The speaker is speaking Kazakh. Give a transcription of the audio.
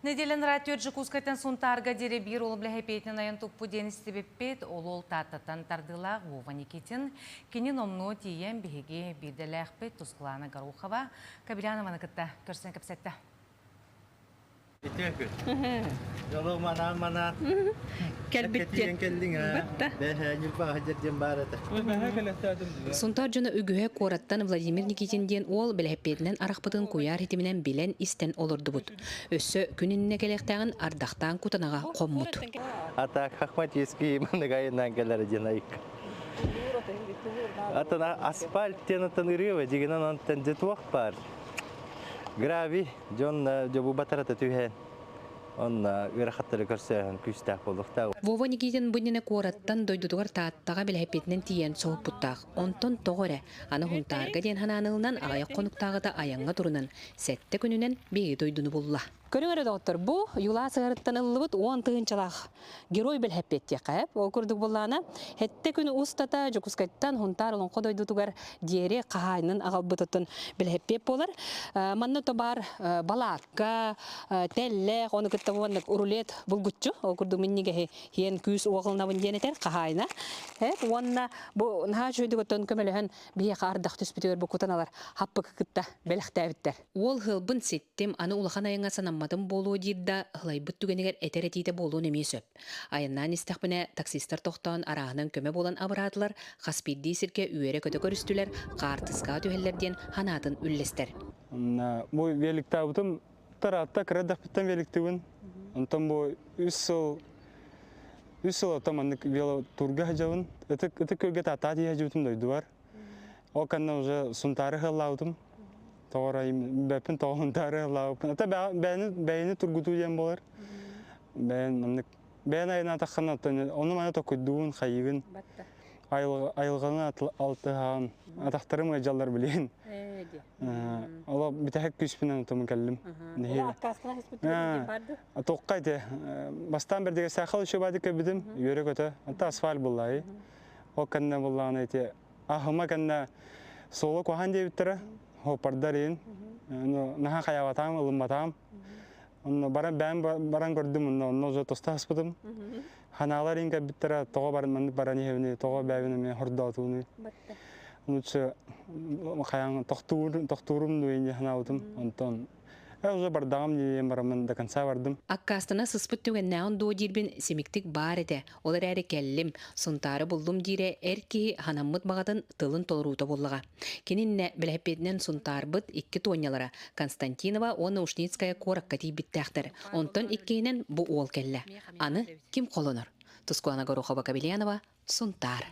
Неделен радио Джекускайтан сунтарга дере бир олым ләхепейтін айын туппу деністі беппет олол тататан тардылақ Вова Никитин кенен омну тиен бігеге бирделәқпет тұсқыланы Гарухова Кабилянова кітті көрсен кәпсетті. Kalau mana-mana Kelbitjen. Сунтар жана үгүһэ куораттан Владимир Никитин ден ол белэппетинен арахпытын куяр хитиминен билен истен олордубут. Өссө күнүнне келектагын ардактан кутанага коммут. Ата Хахматьевский манагайынан келер динайк. Ата асфальт тенатан ирыва дигенен антен детвох бар. Грави жон жобу батарата түйен. Он верхаттары көрсөһөн күстәк болдукта. Вова Никитин буннене куораттан дойдудугар тааттага белэппетинен тиен соопуттак. Онтон тогоре аны хунтарга ден хананылынан агая конуктагыда аянга турунан сетте күнүнен беги дойдуну булла. Көрүңөрө доктор, бу юла сыгырыттан ыллыбыт 10 тыгынчалак герой белэппетте кайып. Ол курдук буллана хетте күнү устата Жокускайттан хунтар олон кодойдудугар диере кахайнын агалбытытын белэппет болар. Манна тобар балакка телле оны кыттабоннык урулет булгутчу. Ол курдук минниге хен күс оголнабын денетер кахайна. Онна бу наха жойдуготон көмөлөһөн бие кардак түспүтөр бу кутаналар хаппык кытта белэхтәбиттер. Ол хылбын сеттем аны улахан аянга санаммадым болуу дирда хылайбыт түгенегер этеретите болуу немесөп. Айыннан истахпыне таксистер тохтон арағынан көмө болан абыратылар хаспидди сирке үйере көтө көрүстүлер картыска түһеллерден ханатын үллестер. Бу великтабытым таратта кредахпыттан великтибин. Онтон бу 3 жыл таманнык вело турга хажабын. Это көлге татати хажабытым дойду бар. Ол канна уже сунтары хыллаутым. Тоғырайым, бәпін тоғындары лауып. Ата бәйіні тұргуту дем болар. Бәйін айына таққан аттан, оны мана тоқыдуын, қайығын, айылғаны алты ғаған, атақтарым ғажалар білейін. Ола бітәхек күшпінен ұтымын кәлім. Аққасына хеспүттігін барды? Тоққайды. Бастан бірдегі сақыл үші бады көбідім, үйері көті. Ата асфаль болай. Ол кәнне болағын әйте. Ахыма кәнне солы қоған дейбіттірі. Хопардарин, наха хаяватам, лумбатам. Баран көрдім, онно уже тоста хаспыдым. Ханаларин кәбіттері тоға баран бараны хевіне, тоға бәвіні мен хордатуыны. Онучы хаяң тоқтурым дуйынде ханаутым, онтон. Уже бардағым дейін барамын до конца бардым. Аккастана сыспыт түгеннәуін до дирбин семиктик бар еді. Олар әрі кәллім, сұнтары болдым дейре әркі ханаммыт бағатын тылын толыруыта болыға. Кенінне біләпетінен сұнтар бұд 2 тонялара. Константинова оны Ушницкая коракка дейбіттәқтір. Онтон иккейінен бұ ол кәлі. Аны кім қолыныр? Тұскуана Горохова Кабилянова, сұнтар.